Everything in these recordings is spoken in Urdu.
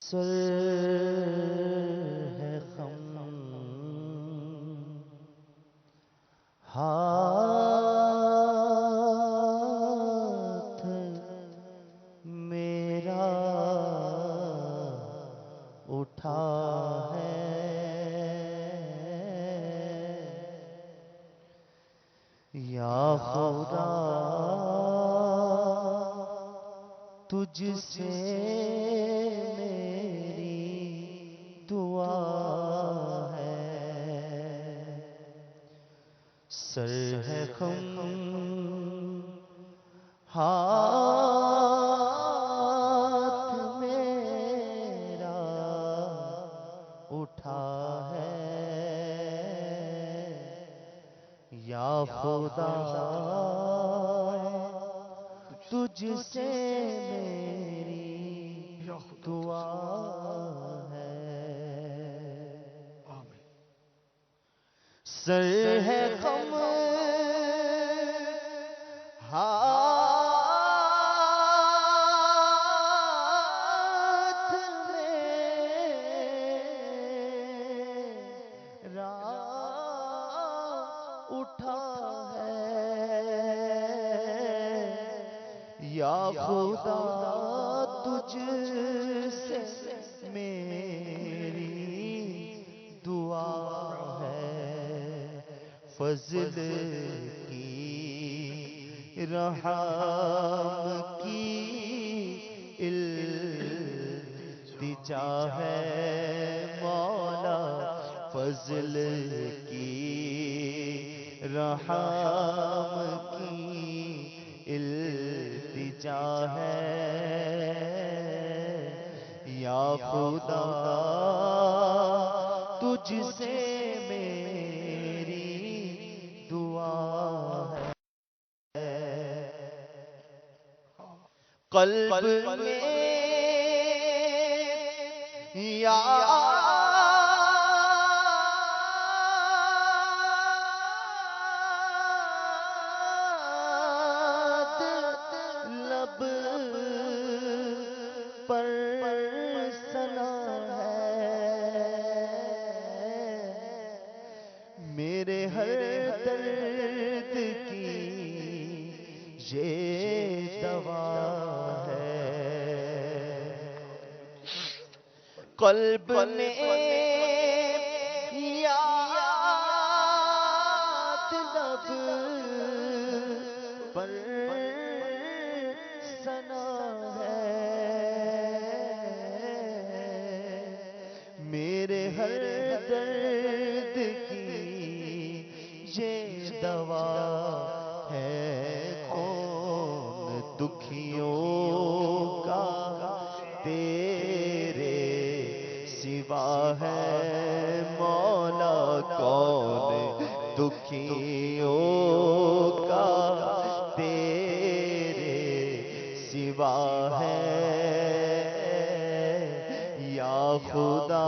سر ہے غم ہاتھ میرا اٹھا ہے یا خدا تجھ سے میری دعا ہے سر ہے غم ہاتھ میرا اٹھا ہے یا خدا تجھ سے میری دعا ہے سر ہے غم ہاتھ میرا اٹھا ہے یا خدا تجھ سے میری دعا ہے فضل کی رحم کی التجا ہے مولا فضل کی رحم کی التجا ہے یا خدا تجھ سے میری دعا ہے قلب میں یاد لب پر سنا ہے میرے ہر درد کی یہ دوا ہے قلب میں یاد لب پر سنا ہے میرے ہر درد کی یہ دوا ہے کون دکھیوں کا تیرے سوا ہے مولا کون دکھیوں کا تیرے سوا ہے یا خدا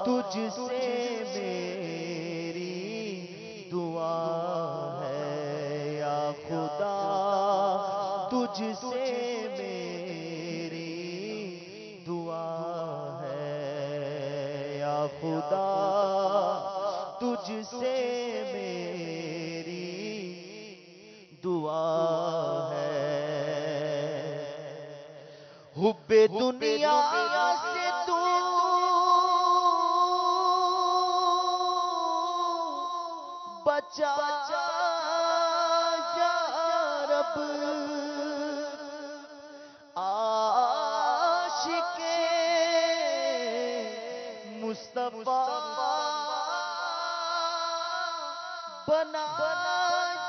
تجھ سے میری دعا ہے یا خدا تجھ سے میری دعا ہے یا خدا تجھ سے میری دعا ہے حب دنیا سے تو بچا یا رب عاشق مصطفیٰ بنا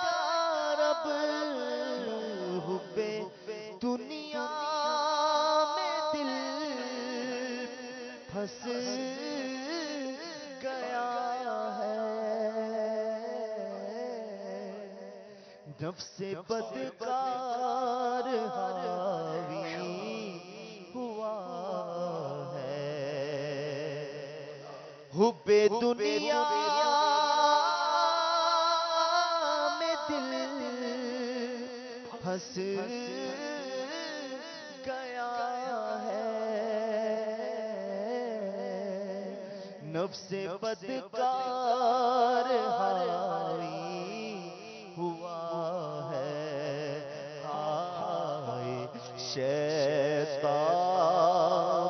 یا رب حب دنیا میں دل پھنس گیا ہے نفس بدکار حاوی ہوا ہے حب دنیا میں دل پھنس گیا ہے نفس بدکار حاوی ہوا ہے، ہائے شیطان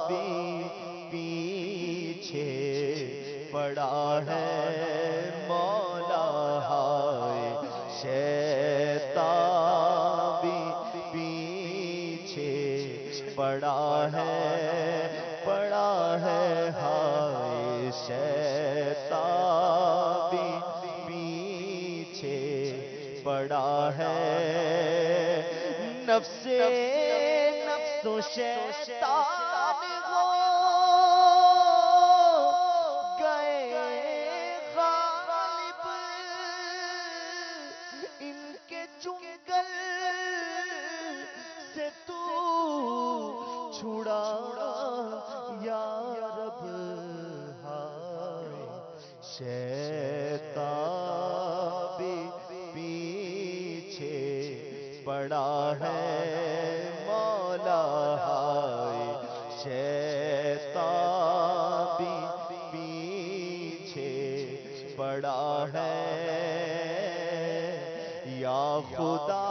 بھی پیچھے پڑا ہے مولا، ہائے شیطان بھی پیچھے پڑا ہے ہائے شیطان بھی پیچھے پڑا ہے، نفس و شیطان ہو گئے غالب، ان کے چنگل سے تو چھڑا یا رب، ہائے شیطان بھی پیچھے پڑا ہے مولا، ہائے شیطان بھی پیچھے پڑا ہے، یا خدا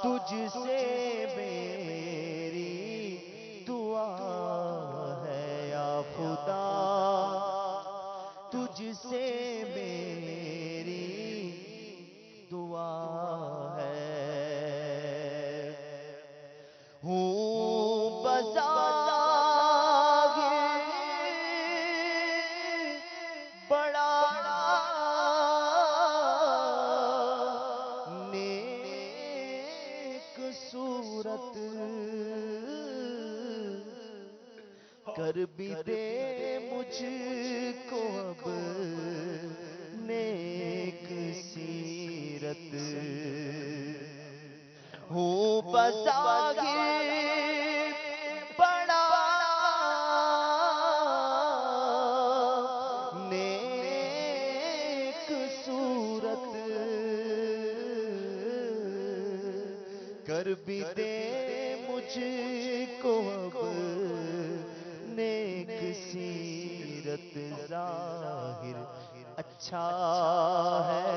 تجھ سے میری دعا ہے، یا خدا تجھ سے میری دعا ہے، ہوں بظاہر بڑا نیک صورت، کر بھی دے مجھ کو اب نیک سیرت، ہوں بظاہر بڑا نیک صورت، کر بھی دے مجھ کو اب نیک سیرت، ظاہر اچھا ہے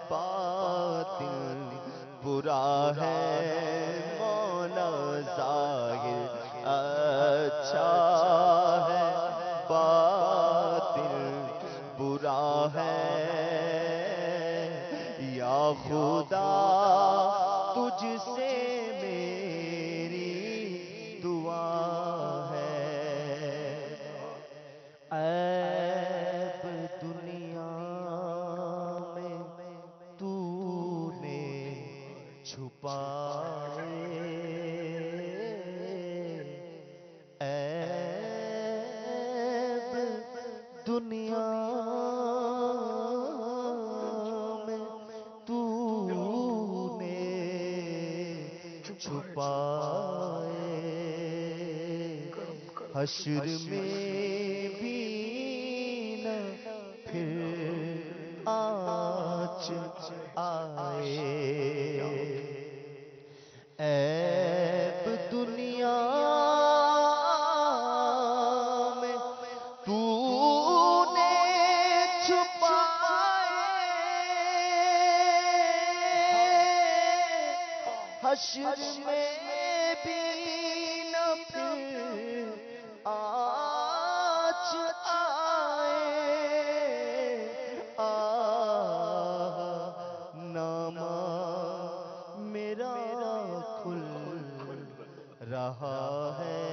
باطن برا ہے مولا، ظاہر اچھا ہے باطن برا ہے، یا خدا تجھ سے میری دعا ہے، عیب دنیا میں تو نے چھپائے، عیب دنیا میں تو نے چھپائے، حشر میں بھی نہ پھر آنچ آئے، عیب دنیا میں تو نے چھپائے، حشر میں بھی نہ پھر آنچ آئے، نامہ میرا کھل رہا ہے،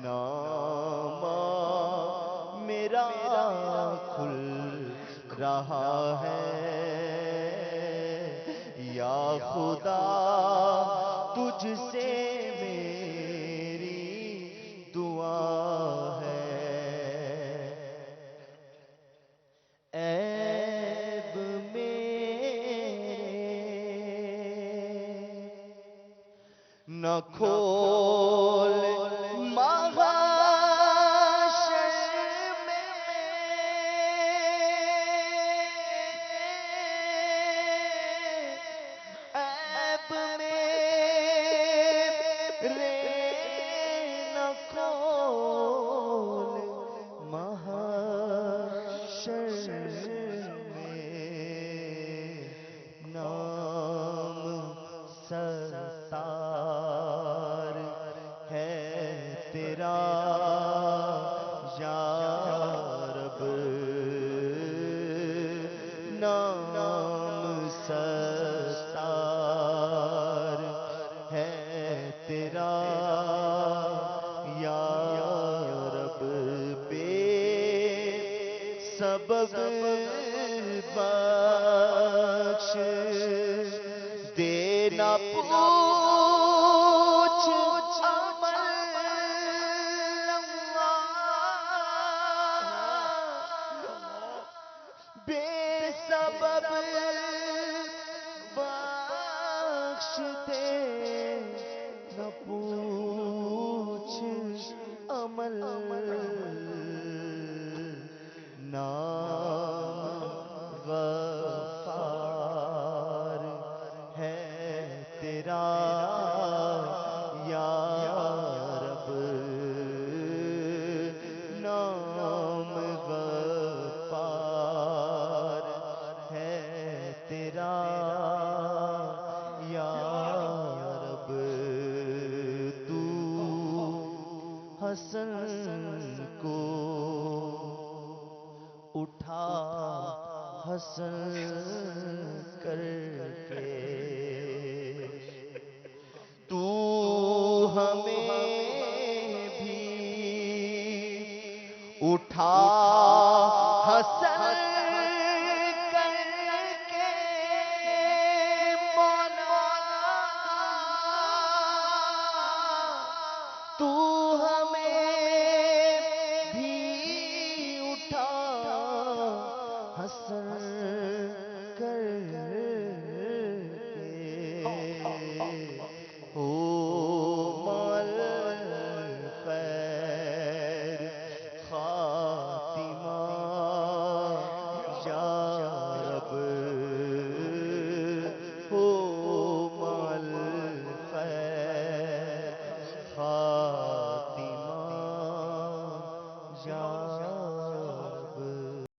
نامہ میرا کھل رہا ہے، یا خدا تجھ سے میری دعا ہے، عیب میرے نہ کھول محشر میں، عیب میرے ستار ہے تیرا یا رب، نام ستار ہے تیرا یا رب، بے سبب بخش دینا پوچھ عمل بے سبب بخش دے نہ پوچھ عمل، نام غفار ہے تیرا یا رب، نام غفار ہے تیرا یا رب، تو حسن کو اٹھا حسن کر کے، تو ہمیں بھی اٹھا حسن کر کے مولا، تو ہمیں بھی اٹھا حسن